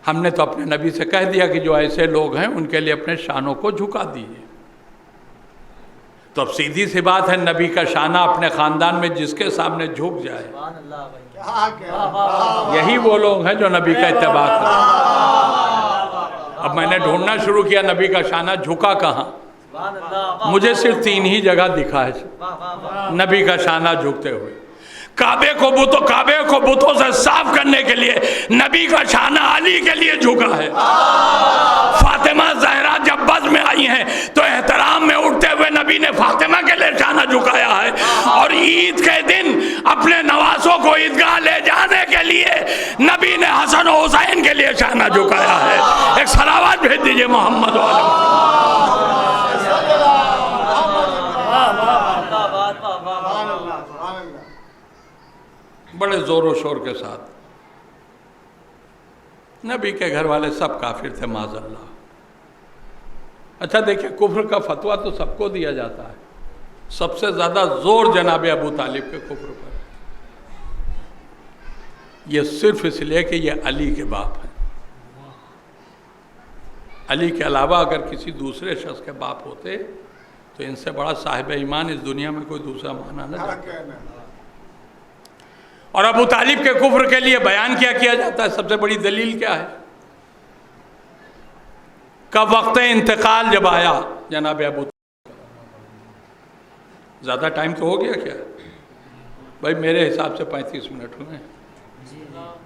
हमने तो अपने नबी से कह दिया कि जो ऐसे लोग हैं उनके लिए अपने शानों को झुका दीजिए। तो अब सीधी सी बात है, नबी का शाना अपने ख़ानदान में जिसके सामने झुक जाए, यही वो लोग हैं जो नबी का इत्तिबा करें। अब मैंने ढूंढना शुरू किया नबी का शाना झुका कहाँ, मुझे सिर्फ 3 ही जगह दिखा है नबी का शाना झुकते हुए। काबे को बुतों से साफ करने के लिए नबी का शाना अली के लिए झुका है। फातिमा ज़हरा जब बज़ में आई हैं तो एहतराम में उठते हुए नबी ने फातिमा के लिए शाना झुकाया है, और ईद के दिन अपने नवासों को ईदगाह ले जाने के लिए नबी ने हसन और हुसैन के लिए शाना झुकाया है। एक सलावत भेज दीजिए मोहम्मद वाले। बड़े ज़ोर व शोर के साथ नबी के घर वाले सब काफिर थे माज़अल्लाह। अच्छा देखिए, कुफ्र का फतवा तो सबको दिया जाता है, सबसे ज़्यादा जोर जनाब अबू तालिब के कुफ्र पर है। ये सिर्फ इसलिए कि ये अली के बाप हैं। अली के अलावा अगर किसी दूसरे शख्स के बाप होते तो इनसे बड़ा साहिब ईमान इस दुनिया में कोई दूसरा माना न जाता। और अबू तालिब के कुफ्र के लिए बयान क्या किया जाता है? सबसे बड़ी दलील क्या है? कब वक्त इंतकाल जब आया जनाब अबू, ज़्यादा टाइम तो हो गया क्या भाई? मेरे हिसाब से 35 मिनट हुए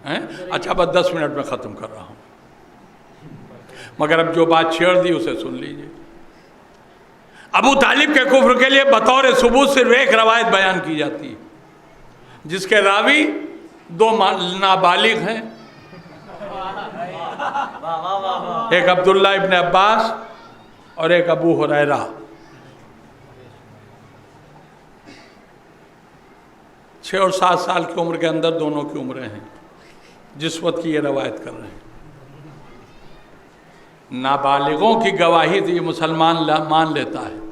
हैं। अच्छा, बस 10 मिनट में ख़त्म कर रहा हूँ, मगर अब जो बात छेड़ दी उसे सुन लीजिए। अबू तालिब के कुफ्र के लिए बतौर सबूत सिर्फ एक रवायत बयान की जाती है, जिसके रावी 2 नाबालिग हैं, एक अब्दुल्ला इब्न अब्बास और एक अबू हुरैरा। छः और 7 साल की उम्र के अंदर दोनों की उम्रें हैं जिस वक्त की ये रवायत कर रहे हैं। नाबालिगों की गवाही तो ये मुसलमान मान लेता है।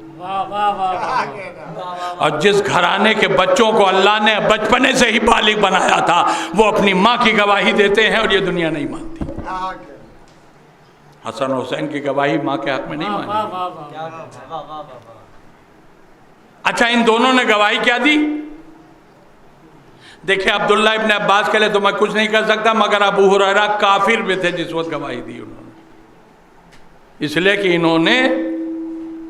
और जिस घराने के बच्चों को अल्लाह ने बचपने से ही बालिग बनाया था, वो अपनी माँ की गवाही देते हैं और ये दुनिया नहीं मानती। हसन हुसैन की गवाही माँ के हक में नहीं मानी। अच्छा, इन दोनों ने गवाही क्या दी? देखिए, अब्दुल्ला इब्न अब्बास के लिए तो मैं कुछ नहीं कर सकता, मगर अबू हुरैरा काफिर भी थे जिस वक्त गवाही दी उन्होंने, इसलिए कि इन्होंने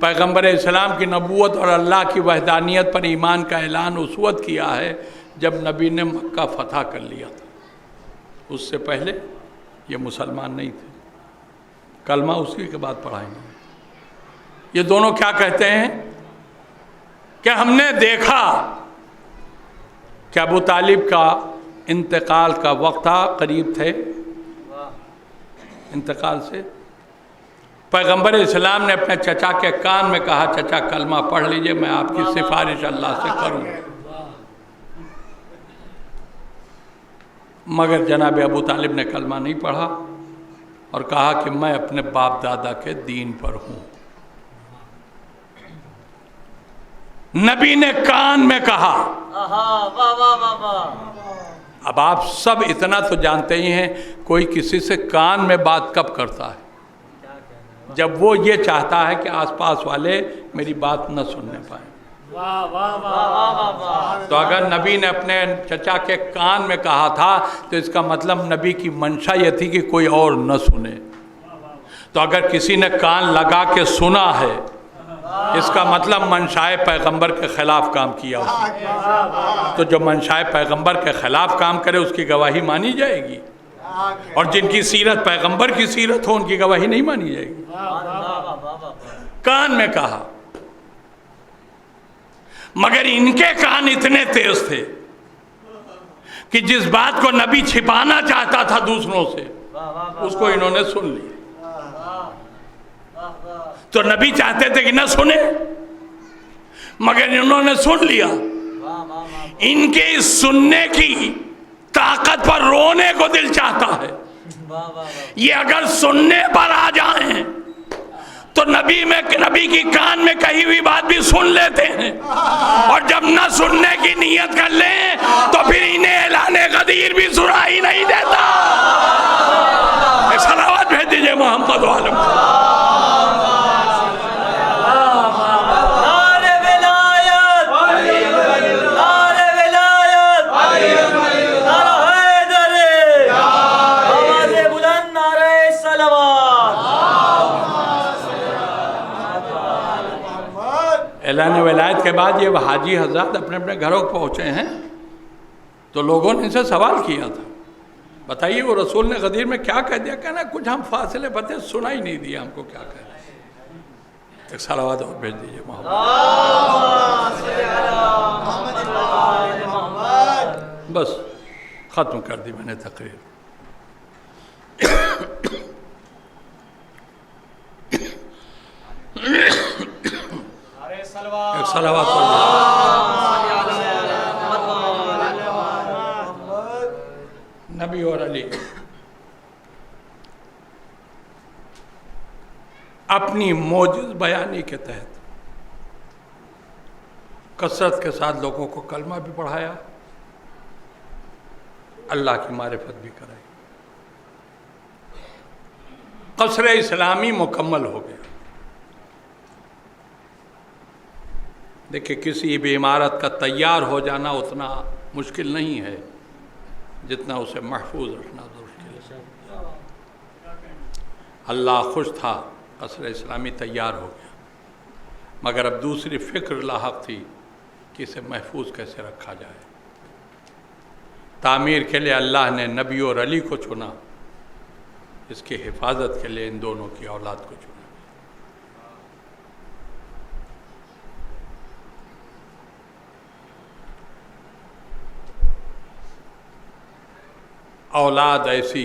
पैगंबर इस्लाम की नबूवत और अल्लाह की वहदानियत पर ईमान का ऐलान उस वक्त किया है जब नबी ने मक्का फतह कर लिया था। उससे पहले ये मुसलमान नहीं थे। कलमा उसी के बाद पढ़ाएंगे। ये दोनों क्या कहते हैं कि हमने देखा कि अबू तालिब का इंतकाल का वक्त था, करीब थे इंतकाल से। पैगंबर इस्लाम ने अपने चचा के कान में कहा, चचा कलमा पढ़ लीजिए, मैं आपकी सिफारिश अल्लाह से करूँगा। मगर जनाब अबू तालिब ने कलमा नहीं पढ़ा और कहा कि मैं अपने बाप दादा के दीन पर हूँ। नबी ने कान में कहा। अब आप सब इतना तो जानते ही हैं, कोई किसी से कान में बात कब करता है? जब वो ये चाहता है कि आसपास वाले मेरी बात न सुनने पाए। तो अगर नबी ने अपने चचा के कान में कहा था तो इसका मतलब नबी की मंशा ये थी कि कोई और न सुने। तो अगर किसी ने कान लगा के सुना है, इसका मतलब मंशाए पैगंबर के खिलाफ काम किया उसने। तो जो मंशाए पैगंबर के खिलाफ काम करे उसकी गवाही मानी जाएगी, और जिनकी सीरत पैगंबर की सीरत हो उनकी गवाही नहीं मानी जाएगी। कान में कहा, मगर इनके कान इतने तेज थे कि जिस बात को नबी छिपाना चाहता था दूसरों से, उसको इन्होंने सुन लिया। तो नबी चाहते थे कि न सुने, मगर इन्होंने सुन लिया। इनके इस सुनने की ताकत पर रोने को दिल चाहता है। ये अगर सुनने पर आ जाएं तो नबी की कान में कही हुई बात भी सुन लेते हैं, और जब न सुनने की नीयत कर लें तो फिर इन्हें ऐलाने गदीर भी सुनाई नहीं देता। सलावत भेज दीजिए मोहम्मद वालों। ऐलान वलायत के बाद ये हाजी हजरत अपने अपने घरों को पहुँचे हैं, तो लोगों ने इनसे सवाल किया था, बताइए वो रसूल ने गदीर में क्या कह दिया? कहना कुछ हम फासले पते सुना ही नहीं दिया हमको क्या कह रहे। एक सलावत और भेज दीजिए मोहम्मद। बस ख़त्म कर दी मैंने तकरीर। एक सलावत नबी और अली अपनी मोजिज़ बयानी के तहत कसरत के साथ लोगों को कलमा भी पढ़ाया, अल्लाह की मारिफत भी कराई। कसर इस्लामी मुकम्मल हो गया। देखिए, किसी भी इमारत का तैयार हो जाना उतना मुश्किल नहीं है जितना उसे महफूज रखना मुश्किल है। अल्लाह खुश था, कसर इस्लामी तैयार हो गया, मगर अब दूसरी फ़िक्र लाहक थी कि इसे महफूज कैसे रखा जाए। तामीर के लिए अल्लाह ने नबी और अली को चुना, इसकी हिफाजत के लिए इन दोनों की औलाद को चुना। औलाद ऐसी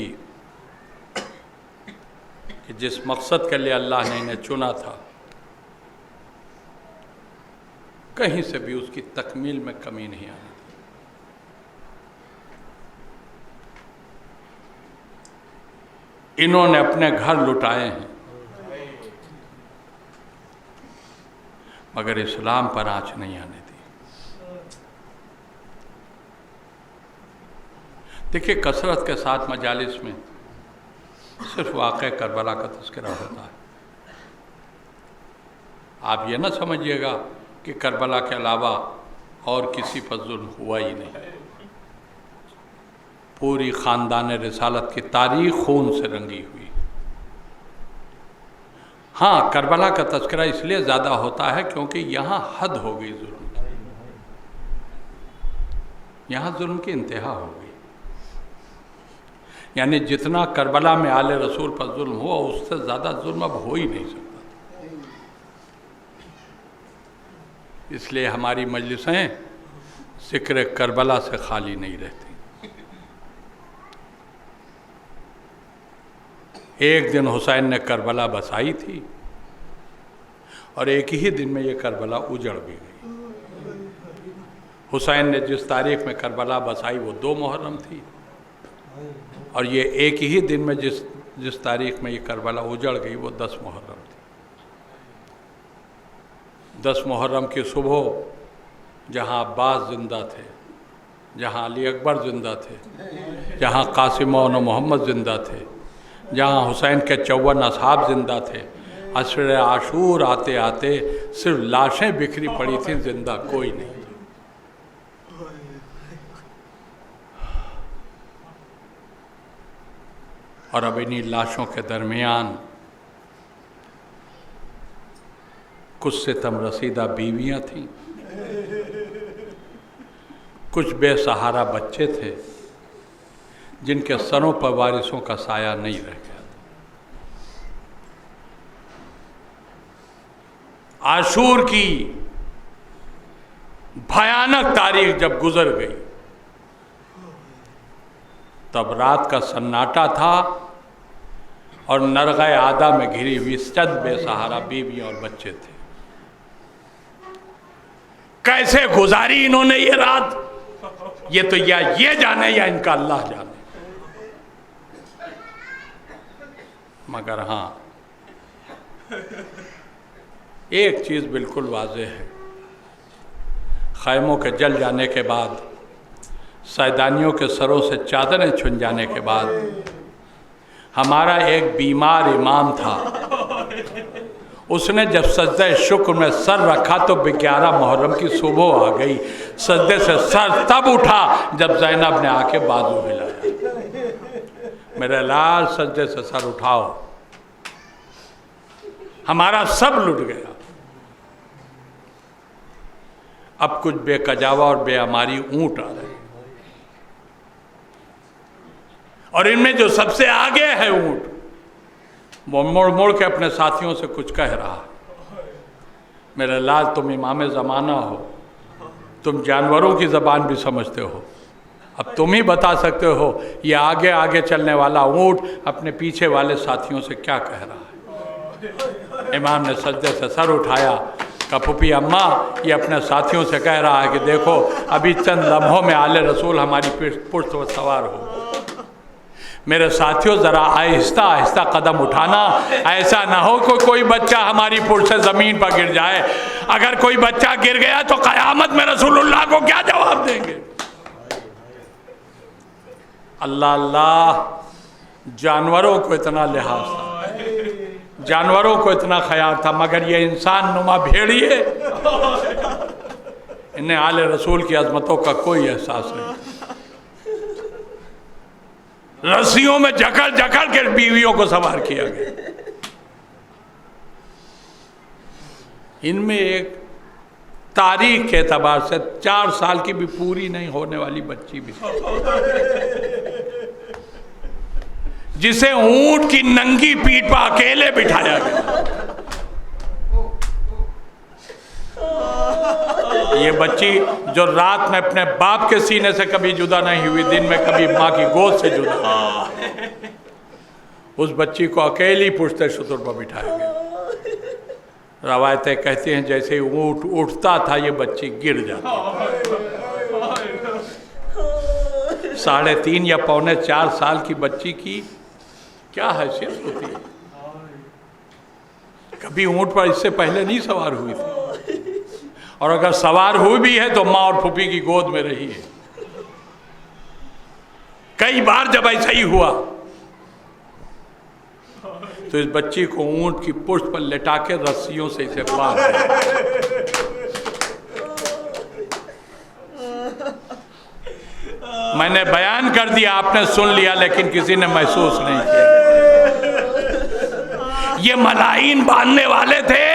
कि जिस मकसद के लिए अल्लाह ने इन्हें चुना था, कहीं से भी उसकी तकमील में कमी नहीं आनी थी। इन्होंने अपने घर लुटाए हैं, मगर इस्लाम पर आँच नहीं आने दी। देखिए, कसरत के साथ मजालिस में सिर्फ वाक़े करबला का तज़किरा होता है। आप ये ना समझिएगा कि करबला के अलावा और किसी पर जुल्म हुआ ही नहीं। पूरी ख़ानदान रिसालत की तारीख़ खून से रंगी हुई। हाँ, करबला का तज़किरा इसलिए ज़्यादा होता है क्योंकि यहाँ हद हो गई जुल्म की, यहाँ जुल्म की इंतहा हो गई। यानी जितना करबला में आले रसूल पर जुल्म हुआ, उससे ज़्यादा जुल्म अब हो ही नहीं सकता। इसलिए हमारी मजलिसें ज़िक्र करबला से खाली नहीं रहती। एक दिन हुसैन ने करबला बसाई थी और एक ही दिन में ये करबला उजड़ भी गई। हुसैन ने जिस तारीख में करबला बसाई वो 2 मुहर्रम थी, और ये एक ही दिन में जिस तारीख में ये करबला उजड़ गई वो 10 मुहर्रम थी। 10 मुहर्रम की सुबह जहाँ अब्बास ज़िंदा थे, जहाँ अली अकबर ज़िंदा थे, जहाँ कासिम और मोहम्मद ज़िंदा थे, जहाँ हुसैन के 54 असहाब ज़िंदा थे, अशर आशूर आते आते सिर्फ लाशें बिखरी पड़ी थीं, ज़िंदा कोई नहीं। और अब इन्हीं लाशों के दरमियान कुछ सितम रसीदा बीवियाँ थीं, कुछ बेसहारा बच्चे थे जिनके सरों पर वारिसों का साया नहीं रह गया। आशूर की भयानक तारीख जब गुजर गई, तब रात का सन्नाटा था और नरग़े आदा में घिरी हुई चंद बेसहारा बीवियां और बच्चे थे। कैसे गुजारी इन्होंने ये रात, ये तो या ये जाने या इनका अल्लाह जाने। मगर हाँ, एक चीज़ बिल्कुल वाज़ेह है, खैमों के जल जाने के बाद, सैदानियों के सरों से चादरें छुन जाने के बाद, हमारा एक बीमार इमाम था, उसने जब सजदे शुक्र में सर रखा तो 11 मुहर्रम की सुबह आ गई। सजदे से सर तब उठा जब ज़ैनब ने आके बाजू हिलाया। मेरे लाल, सजदे से सर उठाओ, हमारा सब लुट गया। अब कुछ बेकजावा और बेअमारी ऊँट आ रहे, और इनमें जो सबसे आगे है ऊँट, वो मोड़ मोड़ के अपने साथियों से कुछ कह रहा है। मेरे लाल, तुम इमाम ज़माना हो, तुम जानवरों की ज़बान भी समझते हो, अब तुम ही बता सकते हो ये आगे आगे चलने वाला ऊँट अपने पीछे वाले साथियों से क्या कह रहा है। इमाम ने सजदे से सर उठाया, कहा, फूफी अम्मा, ये अपने साथियों से कह रहा है कि देखो, अभी चंद लम्हों में आले रसूल हमारी पुष्ट पर सवार हो। मेरे साथियों, ज़रा आहिस्ता आहिस्ता कदम उठाना, ऐसा ना हो कोई बच्चा हमारी पुल से ज़मीन पर गिर जाए। अगर कोई बच्चा गिर गया तो क़यामत में रसूलुल्लाह को क्या जवाब देंगे? अल्लाह अल्लाह, जानवरों को इतना लिहाज था, जानवरों को इतना ख्याल था, मगर ये इंसान नुमा भेड़िए, इन्हें आले रसूल की अजमतों का कोई एहसास नहीं। रस्सियों में जकड़ जकड़ के बीवियों को सवार किया गया। इनमें एक तारीख के एतबार से 4 साल की भी पूरी नहीं होने वाली बच्ची भी, जिसे ऊंट की नंगी पीठ पर अकेले बिठाया गया। ये बच्ची जो रात में अपने बाप के सीने से कभी जुदा नहीं हुई, दिन में कभी माँ की गोद से जुदा, उस बच्ची को अकेली पुश्ते शुतर पर बिठाया गया। रवायतें कहती हैं जैसे ही ऊँट उठता था ये बच्ची गिर जाती। 3.5 या 3.25 साल की बच्ची की क्या हैसियत होती है? कभी ऊँट पर इससे पहले नहीं सवार हुई थी, और अगर सवार हुई भी है तो माँ और फूफी की गोद में रही है। कई बार जब ऐसा ही हुआ तो इस बच्ची को ऊंट की पुष्ट पर लेटा के रस्सियों से इसे बांध दिया। मैंने बयान कर दिया, आपने सुन लिया, लेकिन किसी ने महसूस नहीं किया। ये मलाइन बांधने वाले थे,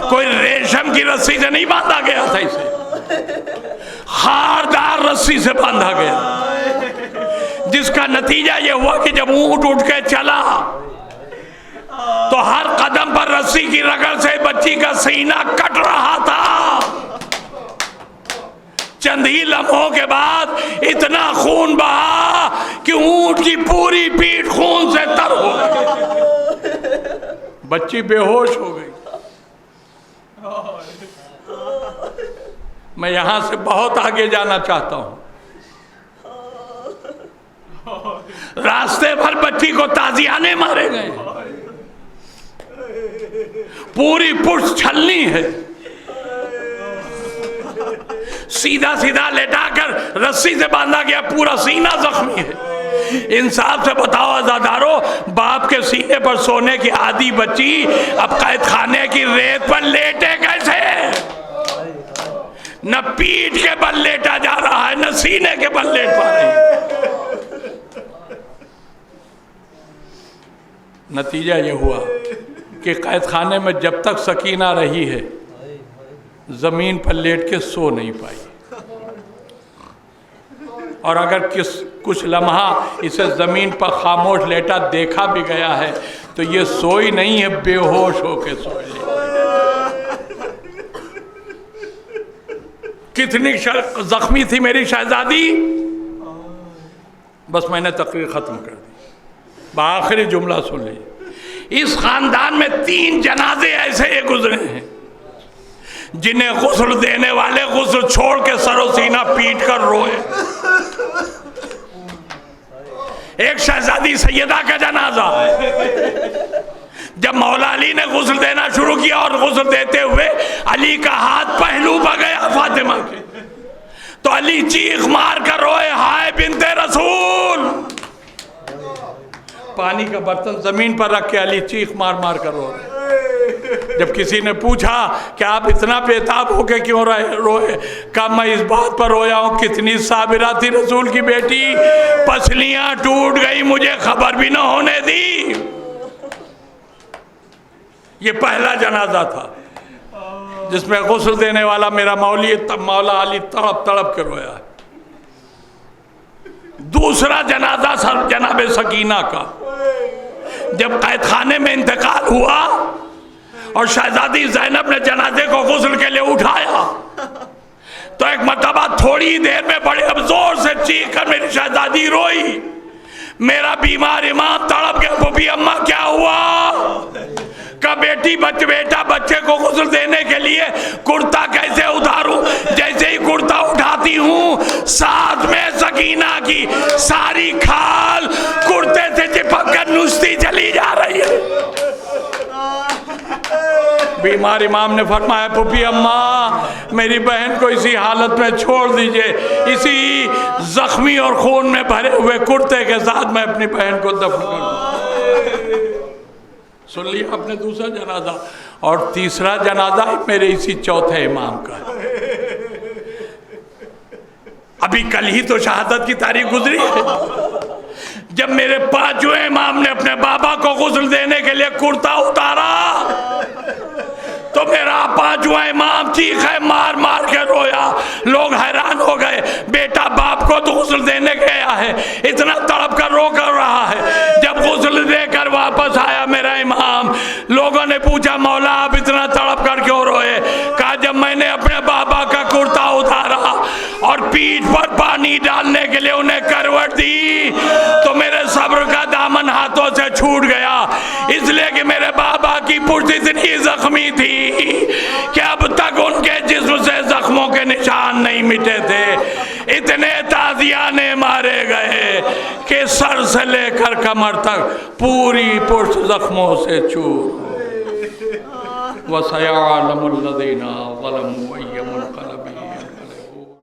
कोई रेशम की रस्सी से नहीं बांधा गया था, इसे हारदार रस्सी से बांधा गया, जिसका नतीजा ये हुआ कि जब ऊंट उठ के चला तो हर कदम पर रस्सी की रगड़ से बच्ची का सीना कट रहा था। चंद ही लम्हों के बाद इतना खून बहा कि ऊंट की पूरी पीठ खून से तर हो गई। बच्ची बेहोश हो गई। मैं यहां से बहुत आगे जाना चाहता हूं। रास्ते भर बच्ची को ताजियाने मारे गए, पूरी पुष्ट छलनी है, सीधा सीधा लेटाकर रस्सी से बांधा गया, पूरा सीना जख्मी है। इंसाफ से बताओ आजादारों, बाप के सीने पर सोने की आदी बच्ची अब कैद खाने की रेत पर लेटे कैसे? न पीठ के बल लेटा जा रहा है, न सीने के बल लेट पा रही। नतीजा ये हुआ कि कैद खाने में जब तक सकीना रही है जमीन पर लेट के सो नहीं पाई, और अगर कुछ लम्हा इसे जमीन पर खामोश लेटा देखा भी गया है तो ये सोई नहीं है, बेहोश होके सोई। कितनी जख्मी थी मेरी शहजादी। बस मैंने तकरीर खत्म कर दी। आखिरी जुमला सुन लीजिए। इस खानदान में 3 जनाजे ऐसे गुजरे हैं जिन्हें गुस्ल देने वाले गुस्ल छोड़ के सरो सीना पीट कर रोए। एक शहजादी सैयदा का जनाजा, जब मौला अली ने गुस्ल देना शुरू किया और गुस्ल देते हुए अली का हाथ पहलू पर गया फातिमा के, तो अली चीख मार कर रोए, हाय बिन्ते रसूल। पानी का बर्तन जमीन पर रख के अली चीख मार मार कर रो रहे। जब किसी ने पूछा कि आप इतना बेताब होके क्यों रोए, कहा मैं इस बात पर रोया हूँ, कितनी साबिरा थी रसूल की बेटी, पसलियां टूट गई, मुझे खबर भी न होने दी। ये पहला जनाजा था जिसमें गुस्ल देने वाला मेरा मौला अली तड़प तड़प के रोया है। दूसरा जनाजा सर जनाब सकीना का, जब कैद खाने में इंतकाल हुआ और शहजादी ज़ैनब ने जनाजे को गुस्ल के लिए उठाया, तो एक मर्तबा थोड़ी देर में बड़े अब जोर से चीख कर मेरी शहजादी रोई, मेरा बीमार इमाम तड़प गया, फूफी अम्मा क्या हुआ? का बेटी बेटा बच्चे को गुस्ल देने के लिए कुर्ता कैसे उतारूं? जैसे ही कुर्ता उठाती हूँ साथ में सकीना की सारी खाल कुर्ते से बीमार इमाम ने फरमाया पुपी अम्मा मेरी बहन को इसी हालत में छोड़ दीजिए, इसी जख्मी और खून में भरे हुए कुर्ते के साथ मैं अपनी बहन को दफन कर दूं। सुन लिया आपने दूसरा जनाजा, और तीसरा जनाजा मेरे इसी चौथे इमाम का है। अभी कल ही तो शहादत की तारीख गुजरी है, जब मेरे पांचवें इमाम ने अपने बाबा को गुस्ल देने के लिए कुर्ता उतारा तो मेरा पांचवा इमाम चीखे मार मार के रोया। लोग हैरान हो गए, बेटा बाप को तो गुस्ल देने गया है, इतना तड़प कर रो कर रहा है। जब गुस्ल देकर वापस आया मेरा इमाम, लोगों ने पूछा मौला आप इतना तड़प कर क्यों रोए? कहा जब मैंने अपने बाबा का कुर्ता उतारा और पीठ पर पानी डालने के लिए उन्हें करवट दी तो मेरे सब्र का दामन हाथों से छूट गया, इसलिए कि मेरे बाबा की पुष्ट इतनी जख्मी थी कि अब तक उनके जिस्म से जख्मों के निशान नहीं मिटे थे। इतने ताजियाने मारे गए कि सर से लेकर कमर तक पूरी पुष्ट जख्मों से चूर। वसयअलमुल्लज़ीना ज़लमू अय्युल मुनक़लब